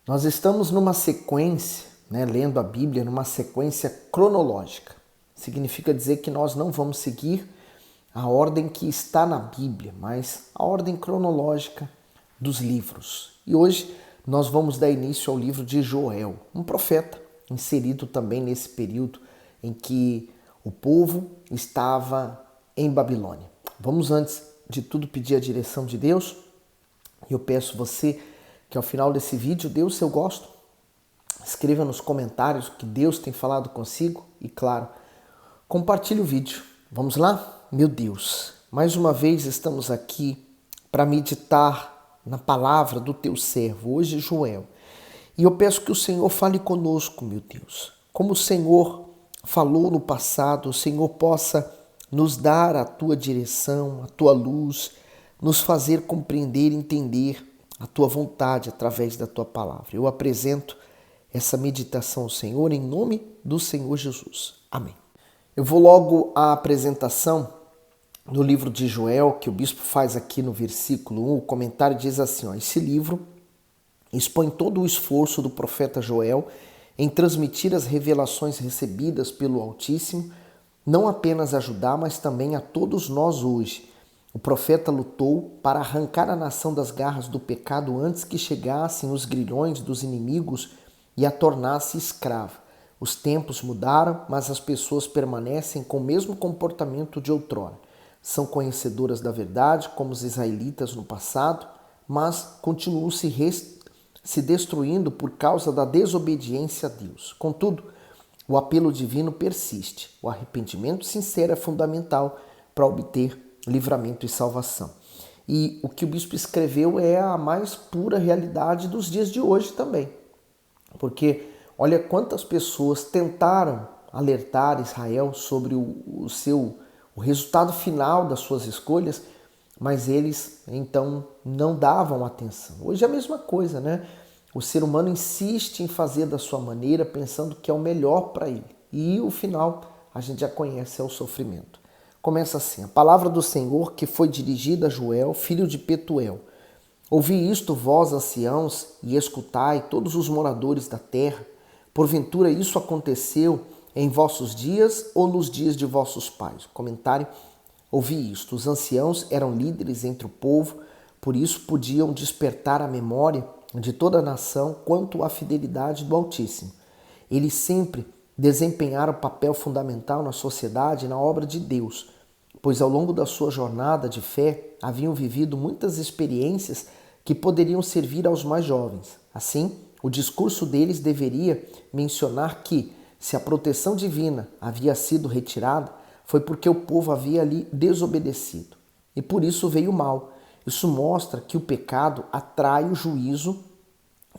Nós estamos numa sequência, lendo a Bíblia numa sequência cronológica. Significa dizer que nós não vamos seguir a ordem que está na Bíblia, mas a ordem cronológica dos livros. E hoje nós vamos dar início ao livro de Joel, um profeta inserido também nesse período em que o povo estava em Babilônia. Vamos antes de tudo pedir a direção de Deus. Eu peço você que ao final desse vídeo dê o seu gosto, escreva nos comentários o que Deus tem falado consigo e, claro, compartilhe o vídeo. Vamos lá? Meu Deus, mais uma vez estamos aqui para meditar na palavra do teu servo, hoje Joel. E eu peço que o Senhor fale conosco, meu Deus. Como o Senhor falou no passado, o Senhor possa nos dar a tua direção, a tua luz, nos fazer compreender e entender a tua vontade através da tua palavra. Eu apresento essa meditação ao Senhor em nome do Senhor Jesus. Amém. Eu vou logo à apresentação do livro de Joel, que o bispo faz aqui no versículo 1. O comentário diz assim, esse livro expõe todo o esforço do profeta Joel em transmitir as revelações recebidas pelo Altíssimo, não apenas ajudar, mas também a todos nós hoje. O profeta lutou para arrancar a nação das garras do pecado antes que chegassem os grilhões dos inimigos e a tornasse escrava. Os tempos mudaram, mas as pessoas permanecem com o mesmo comportamento de outrora. São conhecedoras da verdade, como os israelitas no passado, mas continuam se destruindo por causa da desobediência a Deus. Contudo, o apelo divino persiste. O arrependimento sincero é fundamental para obter livramento e salvação. E o que o bispo escreveu é a mais pura realidade dos dias de hoje também. Porque olha quantas pessoas tentaram alertar Israel sobre o resultado final das suas escolhas, mas eles então não davam atenção. Hoje é a mesma coisa, né? O ser humano insiste em fazer da sua maneira, pensando que é o melhor para ele. E o final, a gente já conhece, é o sofrimento. Começa assim, a palavra do Senhor que foi dirigida a Joel, filho de Petuel. Ouvi isto, vós anciãos, e escutai, todos os moradores da terra. Porventura isso aconteceu em vossos dias ou nos dias de vossos pais? Comentário, ouvi isto, os anciãos eram líderes entre o povo, por isso podiam despertar a memória de toda a nação quanto à fidelidade do Altíssimo. Eles sempre desempenharam papel fundamental na sociedade e na obra de Deus, pois ao longo da sua jornada de fé haviam vivido muitas experiências que poderiam servir aos mais jovens. Assim, o discurso deles deveria mencionar que, se a proteção divina havia sido retirada, foi porque o povo havia ali desobedecido. E por isso veio o mal. Isso mostra que o pecado atrai o juízo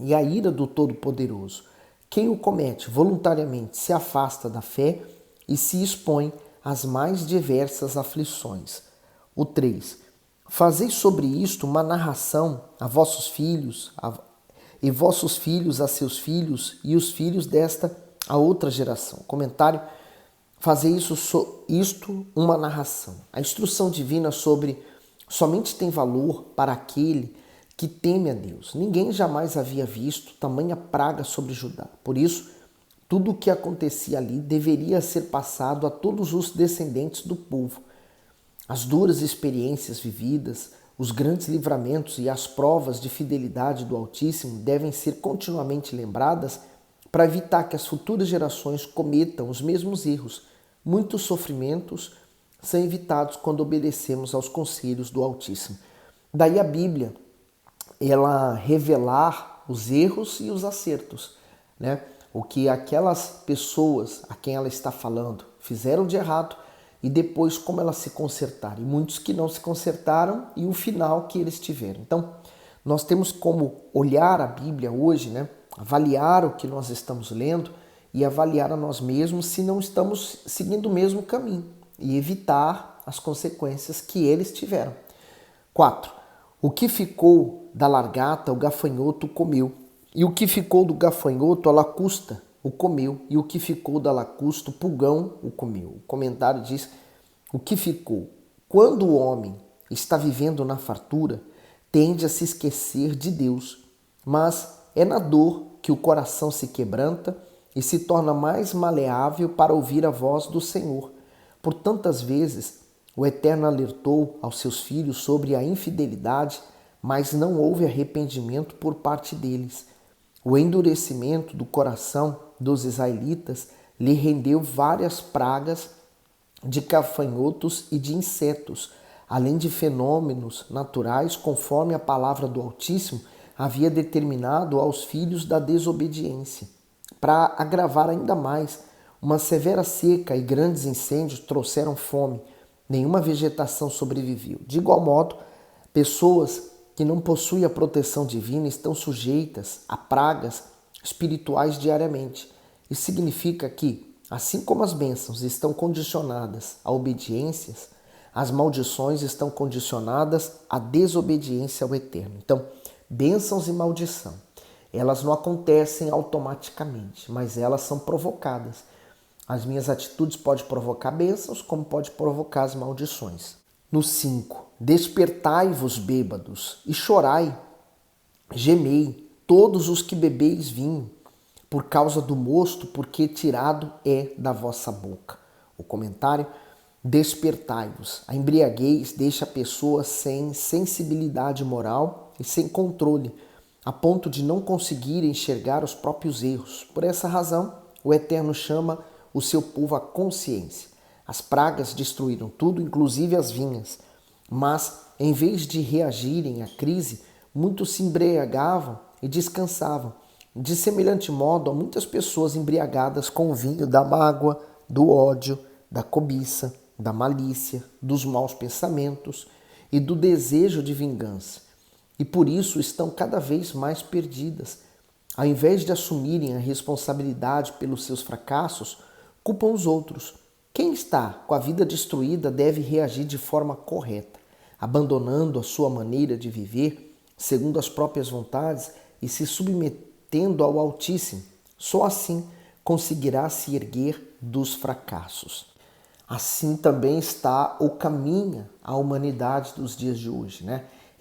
e a ira do Todo-Poderoso. Quem o comete voluntariamente se afasta da fé e se expõe às mais diversas aflições. O 3. Fazei sobre isto uma narração a vossos filhos, e vossos filhos a seus filhos, e os filhos desta a outra geração. Comentário. Fazer isto uma narração. A instrução divina somente tem valor para aquele que teme a Deus. Ninguém jamais havia visto tamanha praga sobre Judá. Por isso, tudo o que acontecia ali deveria ser passado a todos os descendentes do povo. As duras experiências vividas, os grandes livramentos e as provas de fidelidade do Altíssimo devem ser continuamente lembradas para evitar que as futuras gerações cometam os mesmos erros. Muitos sofrimentos são evitados quando obedecemos aos conselhos do Altíssimo. Daí a Bíblia, ela revelar os erros e os acertos, né? O que aquelas pessoas a quem ela está falando fizeram de errado e depois como elas se consertaram. E muitos que não se consertaram e o final que eles tiveram. Então, nós temos como olhar a Bíblia hoje, né? Avaliar o que nós estamos lendo e avaliar a nós mesmos se não estamos seguindo o mesmo caminho e evitar as consequências que eles tiveram. 4. O que ficou da largata, o gafanhoto comeu. E o que ficou do gafanhoto, a lacusta, o comeu. E o que ficou da lacusta, o pulgão, o comeu. O comentário diz, o que ficou. Quando o homem está vivendo na fartura, tende a se esquecer de Deus. Mas É na dor que o coração se quebranta e se torna mais maleável para ouvir a voz do Senhor. Por tantas vezes, o Eterno alertou aos seus filhos sobre a infidelidade, mas não houve arrependimento por parte deles. O endurecimento do coração dos israelitas lhe rendeu várias pragas de gafanhotos e de insetos, além de fenômenos naturais, conforme a palavra do Altíssimo havia determinado aos filhos da desobediência. Para agravar ainda mais, uma severa seca e grandes incêndios trouxeram fome. Nenhuma vegetação sobreviveu. De igual modo, pessoas que não possuem a proteção divina estão sujeitas a pragas espirituais diariamente. Isso significa que, assim como as bênçãos estão condicionadas a obediências, as maldições estão condicionadas à desobediência ao Eterno. Então, bênçãos e maldição, elas não acontecem automaticamente, mas elas são provocadas. As minhas atitudes podem provocar bênçãos, como pode provocar as maldições. No 5, despertai-vos bêbados e chorai, gemei, todos os que bebeis vinho, por causa do mosto, porque tirado é da vossa boca. O comentário, despertai-vos. A embriaguez deixa a pessoa sem sensibilidade moral e sem controle, a ponto de não conseguir enxergar os próprios erros. Por essa razão, o Eterno chama o seu povo à consciência. As pragas destruíram tudo, inclusive as vinhas. Mas, em vez de reagirem à crise, muitos se embriagavam e descansavam. De semelhante modo, há muitas pessoas embriagadas com o vinho da mágoa, do ódio, da cobiça, da malícia, dos maus pensamentos e do desejo de vingança. E por isso estão cada vez mais perdidas. Ao invés de assumirem a responsabilidade pelos seus fracassos, culpam os outros. Quem está com a vida destruída deve reagir de forma correta, abandonando a sua maneira de viver segundo as próprias vontades e se submetendo ao Altíssimo. Só assim conseguirá se erguer dos fracassos. Assim também está ou caminha a humanidade dos dias de hoje,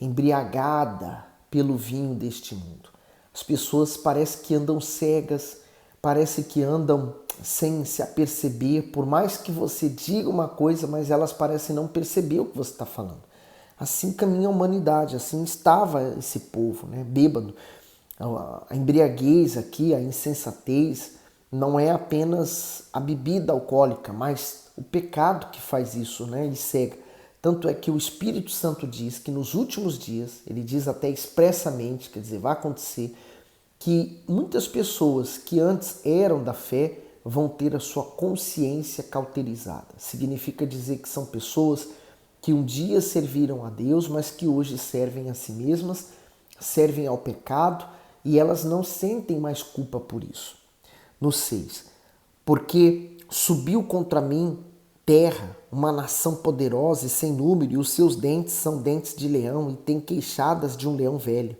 embriagada pelo vinho deste mundo. As pessoas parecem que andam cegas, parece que andam sem se aperceber, por mais que você diga uma coisa, mas elas parecem não perceber o que você está falando. Assim caminha a humanidade, assim estava esse povo, bêbado. A embriaguez aqui, a insensatez, não é apenas a bebida alcoólica, mas o pecado que faz isso, ele cega. Tanto é que o Espírito Santo diz que nos últimos dias, ele diz até expressamente, quer dizer, vai acontecer, que muitas pessoas que antes eram da fé vão ter a sua consciência cauterizada. Significa dizer que são pessoas que um dia serviram a Deus, mas que hoje servem a si mesmas, servem ao pecado e elas não sentem mais culpa por isso. No 6, porque subiu contra mim terra, uma nação poderosa e sem número, e os seus dentes são dentes de leão e tem queixadas de um leão velho.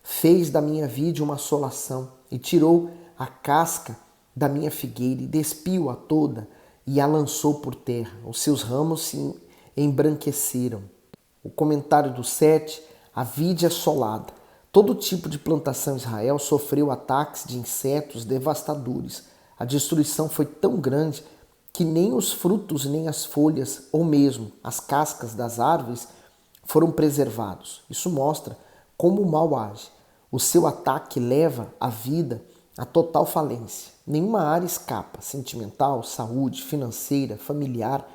Fez da minha vide uma assolação e tirou a casca da minha figueira e despiu-a toda e a lançou por terra. Os seus ramos se embranqueceram. O comentário do 7, a vide assolada. Todo tipo de plantação em Israel sofreu ataques de insetos devastadores. A destruição foi tão grande que nem os frutos, nem as folhas, ou mesmo as cascas das árvores foram preservados. Isso mostra como o mal age. O seu ataque leva a vida à total falência. Nenhuma área escapa, sentimental, saúde, financeira, familiar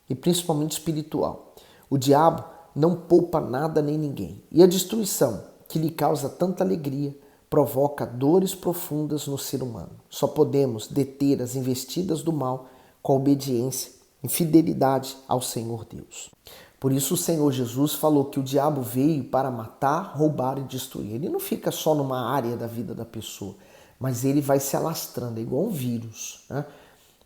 e principalmente espiritual. O diabo não poupa nada nem ninguém. E a destruição, que lhe causa tanta alegria, provoca dores profundas no ser humano. Só podemos deter as investidas do mal com a obediência e fidelidade ao Senhor Deus. Por isso o Senhor Jesus falou que o diabo veio para matar, roubar e destruir. Ele não fica só numa área da vida da pessoa, mas ele vai se alastrando, é igual um vírus.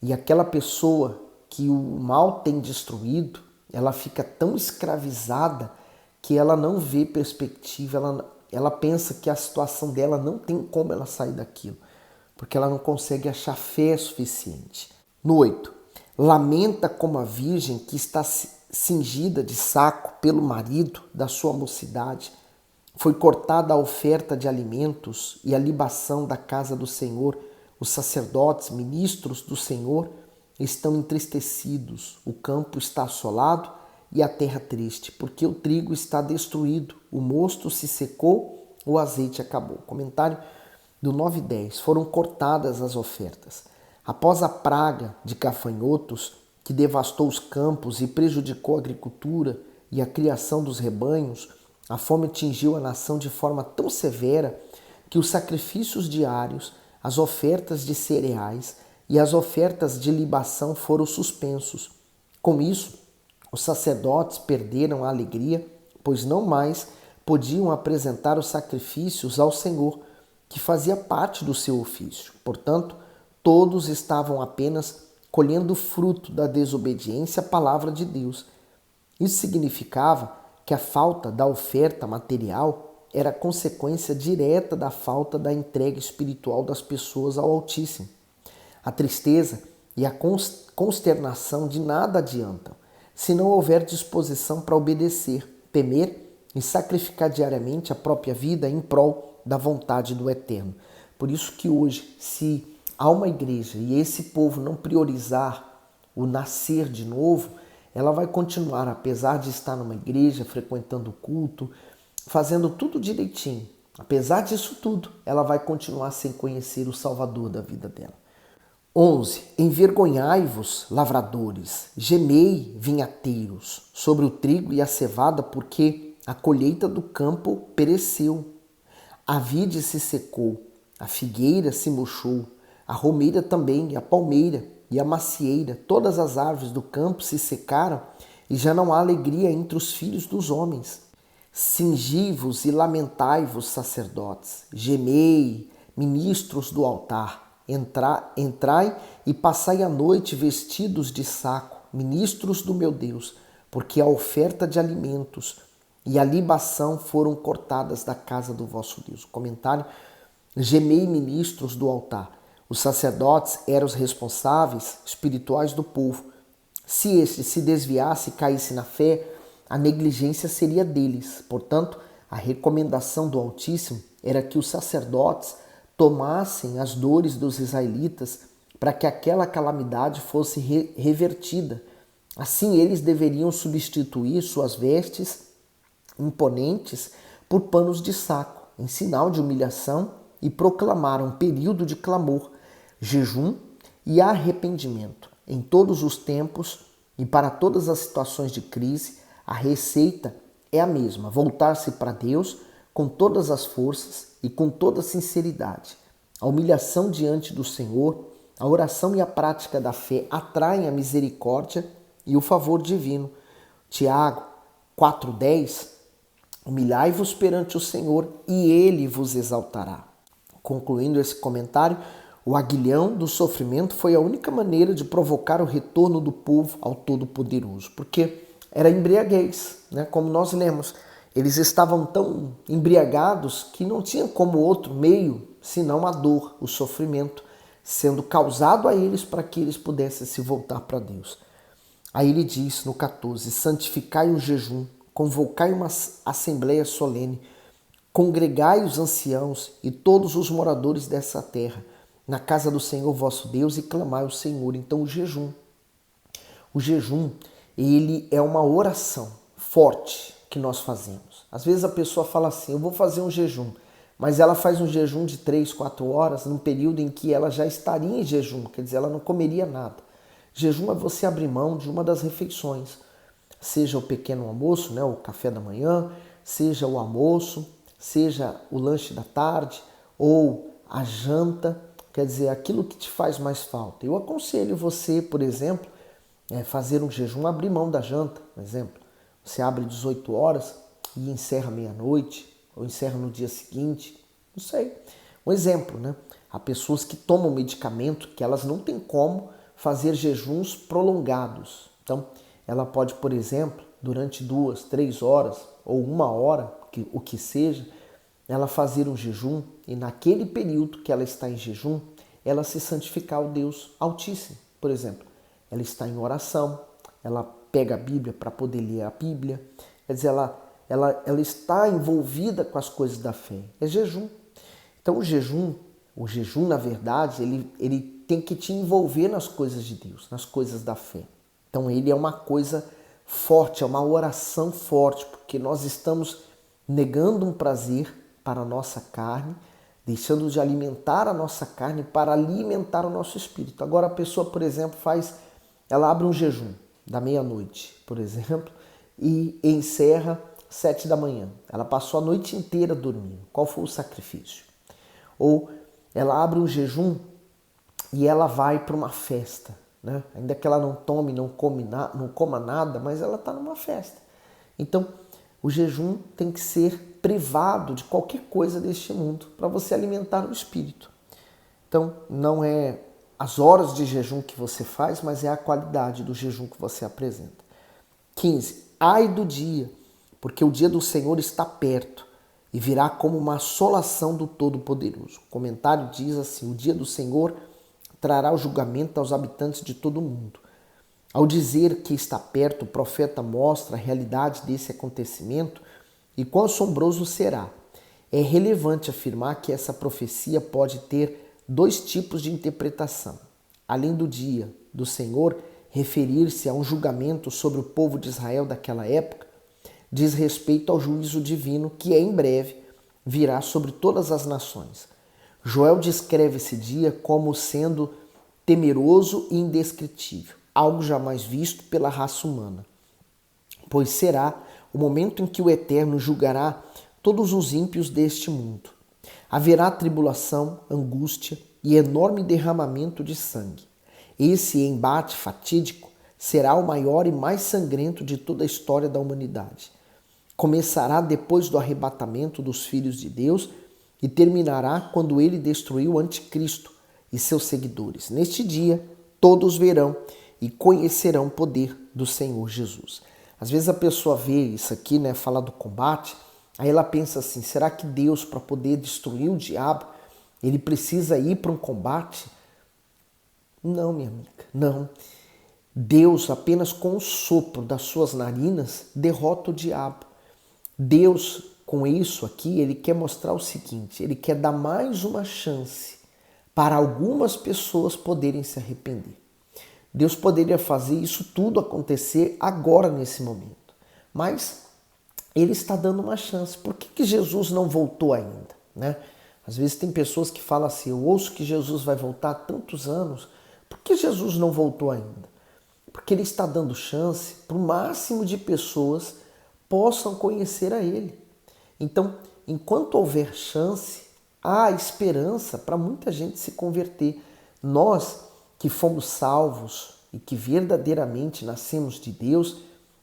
E aquela pessoa que o mal tem destruído, ela fica tão escravizada que ela não vê perspectiva, ela pensa que a situação dela não tem como ela sair daquilo, porque ela não consegue achar fé suficiente. No 8, lamenta como a virgem que está cingida de saco pelo marido da sua mocidade, foi cortada a oferta de alimentos e a libação da casa do Senhor. Os sacerdotes, ministros do Senhor, estão entristecidos. O campo está assolado e a terra triste, porque o trigo está destruído, o mosto se secou, o azeite acabou. Comentário do 9:10. Foram cortadas as ofertas. Após a praga de gafanhotos, que devastou os campos e prejudicou a agricultura e a criação dos rebanhos, a fome atingiu a nação de forma tão severa que os sacrifícios diários, as ofertas de cereais e as ofertas de libação foram suspensos. Com isso, os sacerdotes perderam a alegria, pois não mais podiam apresentar os sacrifícios ao Senhor, que fazia parte do seu ofício. Portanto, todos estavam apenas colhendo o fruto da desobediência à palavra de Deus. Isso significava que a falta da oferta material era consequência direta da falta da entrega espiritual das pessoas ao Altíssimo. A tristeza e a consternação de nada adiantam, se não houver disposição para obedecer, temer e sacrificar diariamente a própria vida em prol da vontade do Eterno. Por isso que hoje, se há uma igreja e esse povo não priorizar o nascer de novo, ela vai continuar, apesar de estar numa igreja, frequentando o culto, fazendo tudo direitinho. Apesar disso tudo, ela vai continuar sem conhecer o Salvador da vida dela. 11. Envergonhai-vos, lavradores, gemei, vinhateiros, sobre o trigo e a cevada, porque a colheita do campo pereceu. A vide se secou, a figueira se murchou, a romeira também, e a palmeira e a macieira, todas as árvores do campo se secaram, e já não há alegria entre os filhos dos homens. Cingi-vos e lamentai-vos, sacerdotes, gemei, ministros do altar, entrai e passai a noite vestidos de saco, ministros do meu Deus, porque a oferta de alimentos e a libação foram cortadas da casa do vosso Deus. Comentário: gemei, ministros do altar. Os sacerdotes eram os responsáveis espirituais do povo. Se este se desviasse e caísse na fé, a negligência seria deles. Portanto, a recomendação do Altíssimo era que os sacerdotes tomassem as dores dos israelitas para que aquela calamidade fosse revertida. Assim, eles deveriam substituir suas vestes imponentes por panos de saco, em sinal de humilhação, e proclamar um período de clamor, jejum e arrependimento. Em todos os tempos e para todas as situações de crise, a receita é a mesma: voltar-se para Deus com todas as forças e com toda sinceridade. A humilhação diante do Senhor, a oração e a prática da fé atraem a misericórdia e o favor divino. Tiago 4:10: humilhai-vos perante o Senhor e Ele vos exaltará. Concluindo esse comentário, o aguilhão do sofrimento foi a única maneira de provocar o retorno do povo ao Todo-Poderoso, porque era embriaguez, né? Como nós lemos, eles estavam tão embriagados que não tinha como outro meio senão a dor, o sofrimento, sendo causado a eles para que eles pudessem se voltar para Deus. Aí ele diz no 14: santificai o jejum, convocai uma assembleia solene, congregai os anciãos e todos os moradores dessa terra na casa do Senhor vosso Deus e clamai ao Senhor. Então o jejum, ele é uma oração forte que nós fazemos. Às vezes a pessoa fala assim: eu vou fazer um jejum, mas ela faz um jejum de 3, 4 horas num período em que ela já estaria em jejum, quer dizer, ela não comeria nada. Jejum é você abrir mão de uma das refeições, seja o pequeno almoço, né, o café da manhã, seja o almoço, seja o lanche da tarde ou a janta, quer dizer, aquilo que te faz mais falta. Eu aconselho você, por exemplo, fazer um jejum, abrir mão da janta, por exemplo. Você abre 18 horas e encerra meia-noite, ou encerra no dia seguinte, não sei. Um exemplo, né? Há pessoas que tomam medicamento que elas não têm como fazer jejuns prolongados. Então, ela pode, por exemplo, durante 2, 3 horas ou 1 hora, o que seja, ela fazer um jejum e naquele período que ela está em jejum, ela se santificar ao Deus Altíssimo. Por exemplo, ela está em oração, ela pega a Bíblia para poder ler a Bíblia, quer dizer, ela ela está envolvida com as coisas da fé. É jejum. Então o jejum na verdade, ele tem que te envolver nas coisas de Deus, nas coisas da fé. Então ele é uma coisa forte, é uma oração forte, porque nós estamos negando um prazer para a nossa carne, deixando de alimentar a nossa carne para alimentar o nosso espírito. Agora a pessoa, por exemplo, ela abre um jejum da meia-noite, por exemplo, e encerra 7 da manhã. Ela passou a noite inteira dormindo. Qual foi o sacrifício? Ou ela abre um jejum e ela vai para uma festa, né? Ainda que ela não tome, não coma nada, mas ela está numa festa. Então, o jejum tem que ser privado de qualquer coisa deste mundo para você alimentar o espírito. Então, não é as horas de jejum que você faz, mas é a qualidade do jejum que você apresenta. 15. Ai do dia, porque o dia do Senhor está perto e virá como uma assolação do Todo-Poderoso. O comentário diz assim: o dia do Senhor trará o julgamento aos habitantes de todo o mundo. Ao dizer que está perto, o profeta mostra a realidade desse acontecimento e quão assombroso será. É relevante afirmar que essa profecia pode ter 2 tipos de interpretação. Além do dia do Senhor referir-se a um julgamento sobre o povo de Israel daquela época, diz respeito ao juízo divino que em breve virá sobre todas as nações. Joel descreve esse dia como sendo temeroso e indescritível, algo jamais visto pela raça humana, pois será o momento em que o Eterno julgará todos os ímpios deste mundo. Haverá tribulação, angústia e enorme derramamento de sangue. Esse embate fatídico será o maior e mais sangrento de toda a história da humanidade. Começará depois do arrebatamento dos filhos de Deus e terminará quando ele destruir o anticristo e seus seguidores. Neste dia, todos verão e conhecerão o poder do Senhor Jesus. Às vezes a pessoa vê isso aqui, né, fala do combate, aí ela pensa assim, será que Deus, para poder destruir o diabo, ele precisa ir para um combate? Não, minha amiga, não. Deus, apenas com o sopro das suas narinas, derrota o diabo. Deus, com isso aqui, ele quer mostrar o seguinte, ele quer dar mais uma chance para algumas pessoas poderem se arrepender. Deus poderia fazer isso tudo acontecer agora, nesse momento. Mas ele está dando uma chance. Por que Jesus não voltou ainda, né? Às vezes tem pessoas que falam assim, eu ouço que Jesus vai voltar há tantos anos, por que Jesus não voltou ainda? Porque ele está dando chance para o máximo de pessoas possam conhecer a ele. Então, enquanto houver chance, há esperança para muita gente se converter. Nós que fomos salvos e que verdadeiramente nascemos de Deus,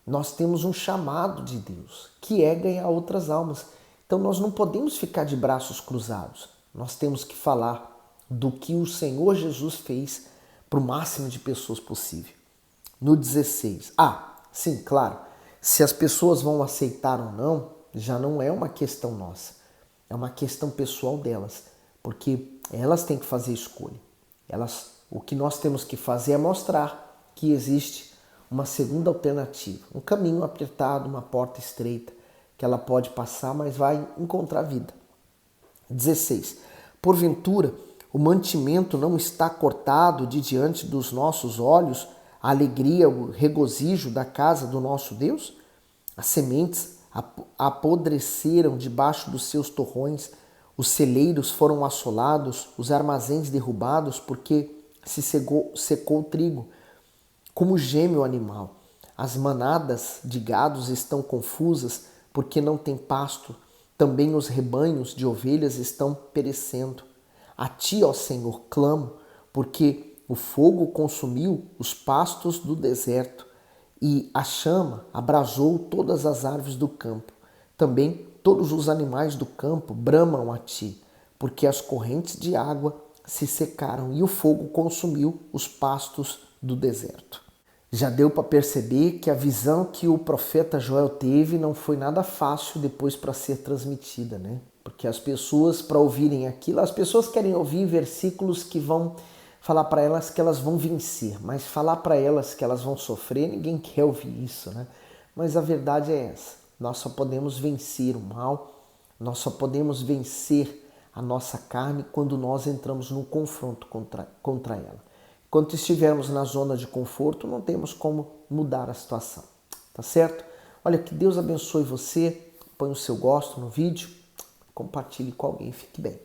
nós temos um chamado de Deus, que é ganhar outras almas. Então nós não podemos ficar de braços cruzados. Nós temos que falar do que o Senhor Jesus fez para o máximo de pessoas possível. No 16. Sim, claro. Se as pessoas vão aceitar ou não, já não é uma questão nossa. É uma questão pessoal delas. Porque elas têm que fazer escolha. O que nós temos que fazer é mostrar que existe uma segunda alternativa. Um caminho apertado, uma porta estreita, que ela pode passar, mas vai encontrar vida. 16. Porventura, o mantimento não está cortado de diante dos nossos olhos a alegria, o regozijo da casa do nosso Deus? As sementes apodreceram debaixo dos seus torrões, os celeiros foram assolados, os armazéns derrubados, porque se secou o trigo. Como geme o animal, as manadas de gados estão confusas, porque não tem pasto, também os rebanhos de ovelhas estão perecendo. A ti, ó Senhor, clamo, porque o fogo consumiu os pastos do deserto e a chama abrasou todas as árvores do campo. Também todos os animais do campo bramam a ti, porque as correntes de água se secaram e o fogo consumiu os pastos do deserto. Já deu para perceber que a visão que o profeta Joel teve não foi nada fácil depois para ser transmitida, né? Porque as pessoas, para ouvirem aquilo, as pessoas querem ouvir versículos que vão falar para elas que elas vão vencer, mas falar para elas que elas vão sofrer, ninguém quer ouvir isso, né? Mas a verdade é essa. Nós só podemos vencer o mal, nós só podemos vencer a nossa carne quando nós entramos num confronto contra ela. Enquanto estivermos na zona de conforto, não temos como mudar a situação, tá certo? Olha, que Deus abençoe você, põe o seu gosto no vídeo, compartilhe com alguém, fique bem.